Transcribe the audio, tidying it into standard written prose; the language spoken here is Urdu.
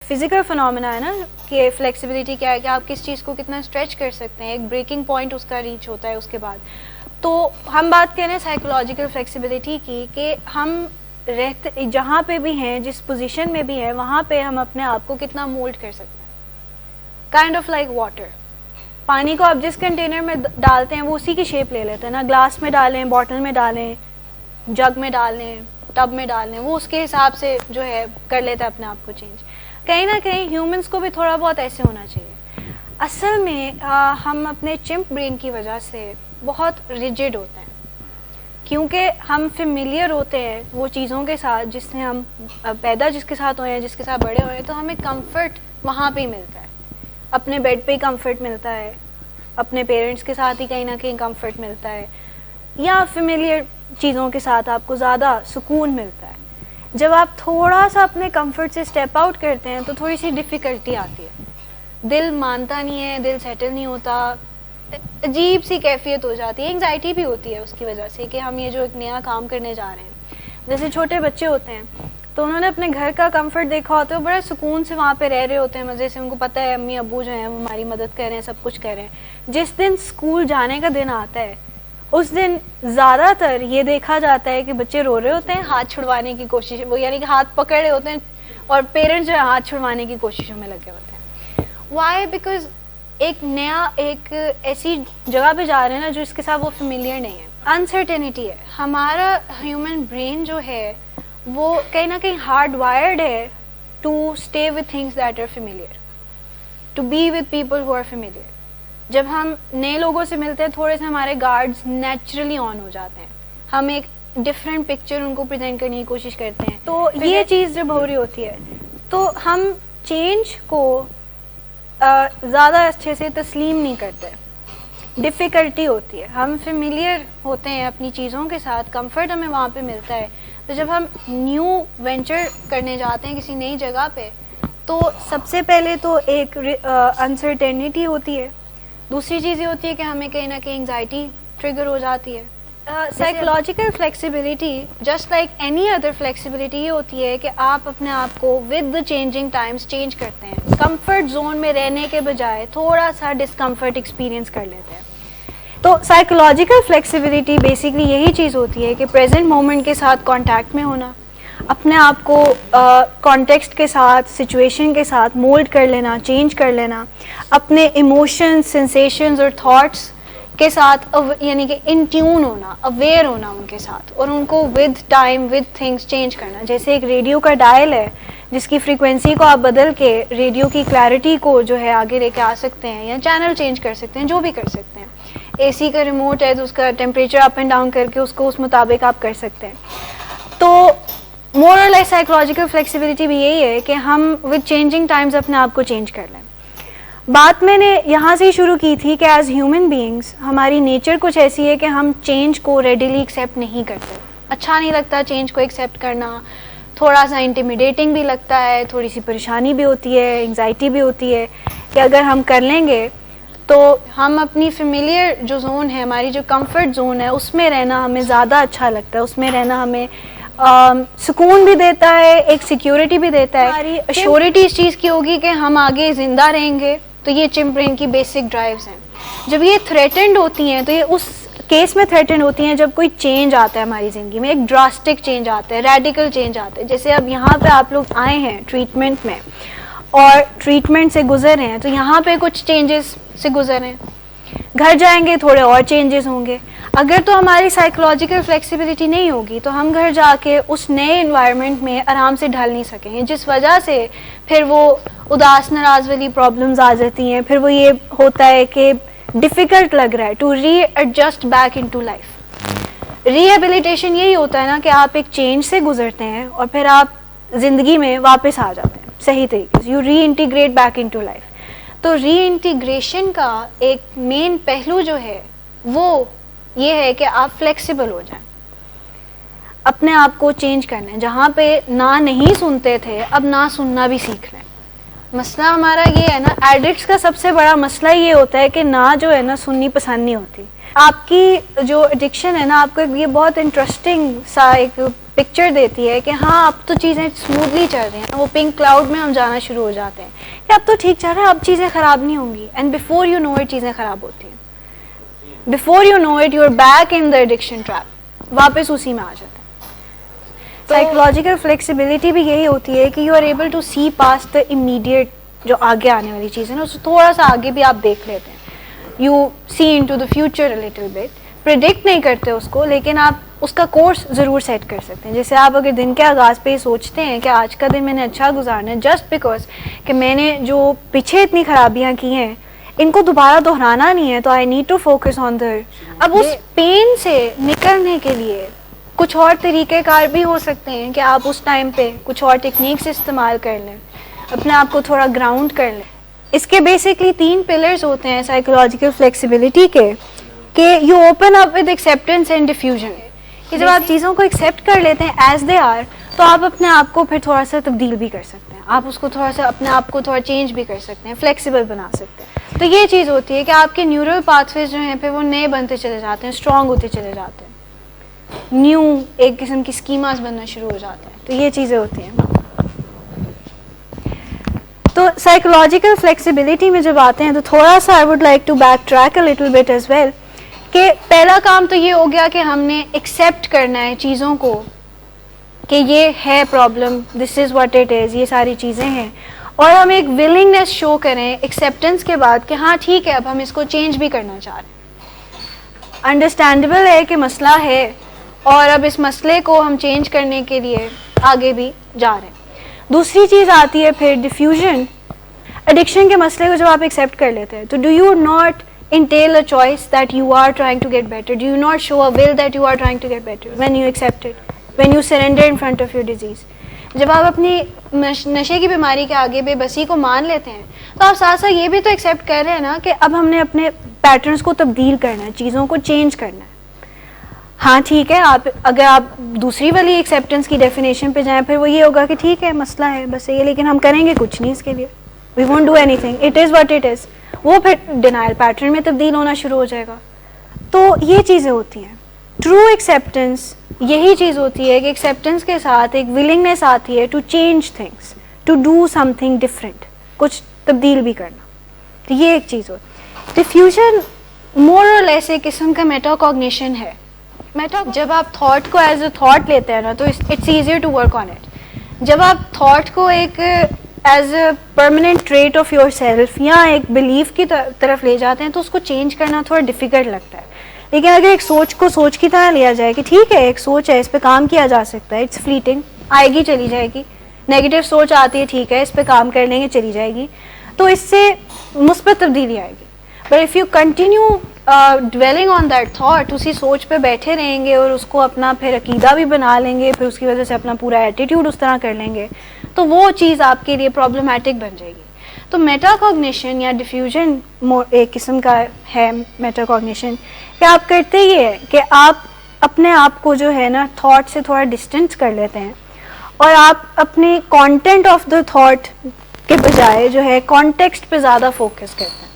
فزیکل فنومینا ہے نا کہ فلیکسیبلٹی کیا ہے کہ آپ کس چیز کو کتنا اسٹریچ کر سکتے ہیں, ایک بریکنگ پوائنٹ اس کا ریچ ہوتا ہے اس کے بعد. تو ہم بات کر رہے ہیں سائیکولوجیکل فلیکسیبلٹی کی کہ ہم رہتے جہاں پہ بھی ہیں, جس پوزیشن میں بھی ہیں, وہاں پہ ہم اپنے آپ کو کتنا مولڈ کر سکتے ہیں. کائنڈ آف لائک واٹر, پانی کو آپ جس کنٹینر میں ڈالتے ہیں وہ اسی کی شیپ لے لیتے ہیں نا, گلاس میں ڈالیں, باٹل میں ڈالیں, جگ میں ڈالیں, ٹب میں ڈالیں, وہ اس کے حساب سے جو ہے کر لیتا ہے اپنے آپ کو چینج. کہیں نہ کہیں ہیومنس کو بھی تھوڑا بہت ایسے ہونا چاہیے. اصل میں ہم اپنے چمپ برین کی وجہ سے بہت ریجڈ ہوتے ہیں, کیونکہ ہم فیملیئر ہوتے ہیں وہ چیزوں کے ساتھ جس سے ہم پیدا جس کے ساتھ ہوئے ہیں, جس کے ساتھ بڑے ہوئے ہیں, تو ہمیں کمفرٹ وہاں پہ ہی ملتا ہے. اپنے بیڈ پہ ہی کمفرٹ ملتا ہے, اپنے پیرنٹس کے ساتھ ہی کہیں نہ کہیں کمفرٹ ملتا ہے, یا فیملیئر چیزوں کے ساتھ آپ کو زیادہ سکون ملتا ہے. جب آپ تھوڑا سا اپنے کمفرٹ سے اسٹیپ آؤٹ کرتے ہیں تو تھوڑی سی ڈیفیکلٹی آتی ہے, دل مانتا نہیں ہے, دل سیٹل نہیں ہوتا, عجیب سی کیفیت ہو جاتی ہے, انگزائٹی بھی ہوتی ہے اس کی وجہ سے کہ ہم یہ جو ایک نیا کام کرنے جا رہے ہیں. جیسے چھوٹے بچے ہوتے ہیں تو انہوں نے اپنے گھر کا کمفرٹ دیکھا ہوتا ہے, بڑے سکون سے وہاں پہ رہ رہے ہوتے ہیں, مزے سے, ان کو پتہ ہے امی ابو جو ہیں وہ ہماری مدد کر رہے ہیں, سب کچھ کر رہے ہیں. جس دن اسکول جانے کا دن آتا ہے اس دن زیادہ تر یہ دیکھا جاتا ہے کہ بچے رو رہے ہوتے ہیں, ہاتھ چھڑوانے کی کوشش, وہ یعنی کہ ہاتھ پکڑ رہے ہوتے ہیں, اور پیرنٹس جو ہے ہاتھ چھڑوانے کی کوششوں میں لگے ہوتے ہیں. وائی؟ بیکاز ایک نیا ایک ایسی جگہ پہ جا رہے ہیں نا جو اس کے ساتھ وہ فیملیئر نہیں ہے. انسرٹینٹی ہے. ہمارا ہیومن برین جو ہے وہ کہیں نہ کہیں ہارڈ وائرڈ ہے to stay with things that are familiar, to be with people who are familiar. جب ہم نئے لوگوں سے ملتے ہیں تھوڑے سے ہمارے گارڈز نیچرلی آن ہو جاتے ہیں, ہم ایک ڈفرینٹ پکچر ان کو پریزنٹ کرنے کی کوشش کرتے ہیں. تو یہ چیز جب ہو رہی ہوتی ہے تو ہم چینج کو زیادہ اچھے سے تسلیم نہیں کرتے, ڈفیکلٹی ہوتی ہے. ہم فیملیئر ہوتے ہیں اپنی چیزوں کے ساتھ, کمفرٹ ہمیں وہاں پہ ملتا ہے. تو جب ہم نیو وینچر کرنے جاتے ہیں کسی نئی جگہ پہ تو سب سے پہلے تو ایک انسرٹینٹی ہوتی ہے, دوسری چیز یہ ہوتی ہے کہ ہمیں کہیں نہ کہیں انگزائٹی ٹریگر ہو جاتی ہے. Psychological flexibility just like any other flexibility یہ ہوتی ہے کہ آپ اپنے آپ کو with the changing Times change کرتے ہیں, کمفرٹ زون میں رہنے کے بجائے تھوڑا سا ڈسکمفرٹ ایکسپیرینس کر لیتے ہیں. تو سائیکولوجیکل فلیکسیبلٹی بیسکلی یہی چیز ہوتی ہے کہ پریزنٹ مومنٹ کے ساتھ کانٹیکٹ میں ہونا, اپنے آپ کو کانٹیکسٹ کے ساتھ, سچویشن کے ساتھ مولڈ کر لینا, چینج کر لینا, اپنے ایموشنز, سینسیشنز اور تھاٹس کے ساتھ یعنی کہ ان ٹیون ہونا, اویئر ہونا ان کے ساتھ, اور ان کو with time with things change کرنا. جیسے ایک ریڈیو کا ڈائل ہے جس کی فریکوینسی کو آپ بدل کے ریڈیو کی کلیئرٹی کو جو ہے آگے لے کے آ سکتے ہیں, یا چینل چینج کر سکتے ہیں, جو بھی کر سکتے ہیں. اے سی کا ریموٹ ہے تو اس کا ٹیمپریچر اپ اینڈ ڈاؤن کر کے اس کو اس مطابق آپ کر سکتے ہیں. تو مور اور لیس سائیکولوجیکل فلیکسیبلٹی بھی یہی ہے کہ ہم ود چینجنگ ٹائمز اپنے آپ کو چینج کر لیں. بات میں نے یہاں سے شروع کی تھی کہ ایز ہیومن بینگس ہماری نیچر کچھ ایسی ہے کہ ہم چینج کو ریڈیلی ایکسیپٹ نہیں کرتے. اچھا نہیں لگتا چینج کو ایکسیپٹ کرنا, تھوڑا سا انٹیمیڈیٹنگ بھی لگتا ہے, تھوڑی سی پریشانی بھی ہوتی ہے, انگزائٹی بھی ہوتی ہے کہ اگر ہم کر لیں گے تو ہم اپنی فیملیئر جو زون ہے, ہماری جو کمفرٹ زون ہے, اس میں رہنا ہمیں زیادہ اچھا لگتا ہے, اس میں رہنا ہمیں سکون بھی دیتا ہے, ایک سیکیورٹی بھی دیتا ہے. ہماری ایشورٹی اس چیز کی ہوگی کہ ہم آگے زندہ رہیں گے. تو یہ چمپ برین کی بیسک ڈرائیوز ہیں. جب یہ تھریٹنڈ ہوتی ہیں تو یہ اس کیس میں تھریٹنڈ ہوتی ہیں جب کوئی چینج آتا ہے ہماری زندگی میں, ایک ڈراسٹک چینج آتا ہے, ریڈیکل چینج آتا ہے. جیسے اب یہاں پہ آپ لوگ آئے ہیں ٹریٹمنٹ میں اور ٹریٹمنٹ سے گزر رہے ہیں, تو یہاں پہ کچھ چینجز سے گزر رہے ہیں, گھر جائیں گے تھوڑے اور چینجز ہوں گے. اگر تو ہماری سائیکولوجیکل فلیکسیبلٹی نہیں ہوگی تو ہم گھر جا کے اس نئے انوائرمنٹ میں آرام سے ڈھل نہیں سکیں گے, جس وجہ سے پھر وہ اداس ناراض والی پرابلمز آ جاتی ہیں. پھر وہ یہ ہوتا ہے کہ ڈیفیکلٹ لگ رہا ہے to readjust back into life. Rehabilitation یہی ہوتا ہے نا کہ آپ ایک چینج سے گزرتے ہیں اور پھر آپ زندگی میں واپس آ جاتے ہیں صحیح طریقے سے, you reintegrate back into life. تو ری انٹیگریشن کا ایک مین پہلو جو ہے وہ یہ ہے کہ آپ فلیکسیبل ہو جائیں, اپنے آپ کو چینج کر لیں. جہاں پہ نہ نہیں سنتے تھے اب نہ سننا بھی سیکھ لیں. مسئلہ ہمارا یہ ہے نا, ایڈکٹس کا سب سے بڑا مسئلہ یہ ہوتا ہے کہ نہ جو ہے نا سننی پسند نہیں ہوتی. آپ کی جو ایڈکشن ہے نا, آپ کو یہ بہت انٹرسٹنگ سا ایک پکچر دیتی ہے کہ ہاں اب تو چیزیں اسموتھلی چل رہی ہیں, وہ پنک کلاؤڈ میں ہم جانا شروع ہو جاتے ہیں کہ اب تو ٹھیک چل رہا ہے, اب چیزیں خراب نہیں ہوں گی, and before you know it چیزیں خراب ہوتی ہیں, before you know it you are back in the addiction trap, واپس اسی میں آ جاتے ہیں. سائیکولوجیکل فلیکسیبلٹی بھی یہی ہوتی ہے کہ you are able to see past the immediate جو آگے آنے والی چیز ہے نا, اس کو تھوڑا سا آگے بھی آپ دیکھ لیتے ہیں. You see into the future little bit, predict نہیں کرتے اس کو, لیکن آپ اس کا کورس ضرور سیٹ کر سکتے ہیں. جیسے آپ اگر دن کے آغاز پہ یہ سوچتے ہیں کہ آج کا دن میں نے اچھا گزارنا ہے جسٹ بیکاز کہ میں نے جو پیچھے اتنی خرابیاں کی ہیں ان کو دوبارہ دہرانا نہیں ہے, تو I need to focus on the. اب اس پین سے نکلنے کے لیے کچھ اور طریقہ کار بھی ہو سکتے ہیں کہ آپ اس ٹائم پہ کچھ اور ٹیکنیکس استعمال کر لیں, اپنے آپ کو تھوڑا گراؤنڈ کر لیں. اس کے بیسکلی 3 پلرز ہوتے ہیں سائیکولوجیکل فلیکسیبلٹی کے, کہ you open up with acceptance and diffusion, کہ جب آپ چیزوں کو ایکسیپٹ کر لیتے ہیں ایز دے آر, تو آپ اپنے آپ کو پھر تھوڑا سا تبدیل بھی کر سکتے ہیں, آپ اس کو تھوڑا سا اپنے آپ کو تھوڑا چینج بھی کر سکتے ہیں, فلیکسیبل بنا سکتے ہیں. تو یہ چیز ہوتی ہے کہ آپ کے نیورل پاتھ ویز جو ہیں پھر وہ نئے بنتے چلے جاتے ہیں, اسٹرانگ ہوتے چلے جاتے ہیں, نیو ایک قسم کی اسکیماز بننا شروع ہو جاتے ہیں. تو یہ چیزیں ہوتی ہیں. تو سائیکولوجیکل فلیکسیبلٹی میں جب آتے ہیں تو تھوڑا سا I would like to backtrack a little bit as well, کہ پہلا کام تو یہ ہو گیا کہ ہم نے ایکسیپٹ کرنا ہے چیزوں کو کہ یہ ہے problem, this is what it از, یہ ساری چیزیں ہیں, اور ہم ایک ولنگنیس شو کریں ایکسیپٹنس کے بعد کہ ہاں ٹھیک ہے اب ہم اس کو چینج بھی کرنا چاہ رہے ہیں. انڈرسٹینڈیبل ہے کہ مسئلہ ہے اور اب اس مسئلے کو ہم چینج کرنے کے لیے آگے بھی جا رہے ہیں. دوسری چیز آتی ہے پھر ڈیفیوژن. ایڈکشن کے مسئلے کو جب آپ ایکسیپٹ کر لیتے ہیں تو do you not entail a choice that you are trying to get better? Do you not show a will that you are trying to get better when you accept it, when you surrender in front of your disease? جب آپ اپنی نشے کی بیماری کے آگے بے بسی کو مان لیتے ہیں تو آپ ساتھ ساتھ یہ بھی تو ایکسیپٹ کر رہے ہیں نا کہ اب ہم نے اپنے پیٹرنس کو تبدیل کرنا ہے, چیزوں کو چینج کرنا ہے. ہاں ٹھیک ہے, آپ اگر آپ دوسری والی ایکسیپٹنس کی ڈیفینیشن پہ جائیں پھر وہ یہ ہوگا کہ ٹھیک ہے مسئلہ ہے بس یہ, لیکن ہم کریں گے کچھ نہیں اس کے لیے, we won't do anything, it is what it is. وہ پھر ڈینائل پیٹرن میں تبدیل ہونا شروع ہو جائے گا. تو یہ چیزیں ہوتی ہیں. ٹرو ایکسیپٹنس یہی چیز ہوتی ہے کہ ایکسیپٹنس کے ساتھ ایک ولنگنیس آتی ہے to change things, to do something different, کچھ تبدیل بھی کرنا. تو یہ ایک چیز ہوتی ہے. ڈیفیوژن مور اور لیس ایک قسم کا میٹا کوگنیشن ہے. جب آپ تھاٹ کو ایز اے تھاٹ لیتے ہیں نا تو it's easier to work on it. جب آپ تھاٹ کو ایک as a permanent trait of yourself یا ایک بلیف کی طرف لے جاتے ہیں تو اس کو چینج کرنا تھوڑا ڈیفیکلٹ لگتا ہے. لیکن اگر ایک سوچ کو سوچ کی طرح لیا جائے کہ ٹھیک ہے ایک سوچ ہے, اس پہ کام کیا جا سکتا ہے, اٹس فلیٹنگ, آئے گی چلی جائے گی, نیگیٹو سوچ آتی ہے ٹھیک ہے اس پہ کام کر لیں گے چلی جائے گی, تو اس سے مثبت تبدیلی آئے گی. But if you continue dwelling on that thought, اسی سوچ پہ بیٹھے رہیں گے اور اس کو اپنا پھر عقیدہ بھی بنا لیں گے, پھر اس کی وجہ سے اپنا پورا ایٹیٹیوڈ اس طرح کر لیں گے, تو وہ چیز آپ کے لیے پرابلمٹک بن جائے گی. تو میٹا کوگنیشن یا ڈیفیوژن ایک قسم کا ہے میٹا کوگنیشن, کہ آپ کرتے یہ ہے کہ آپ اپنے آپ کو جو ہے نا تھاٹ سے تھوڑا ڈسٹینس کر لیتے ہیں اور آپ اپنی کانٹینٹ آف دا تھاٹ کے بجائے جو ہے کانٹیکسٹ پہ زیادہ فوکس کرتے ہیں.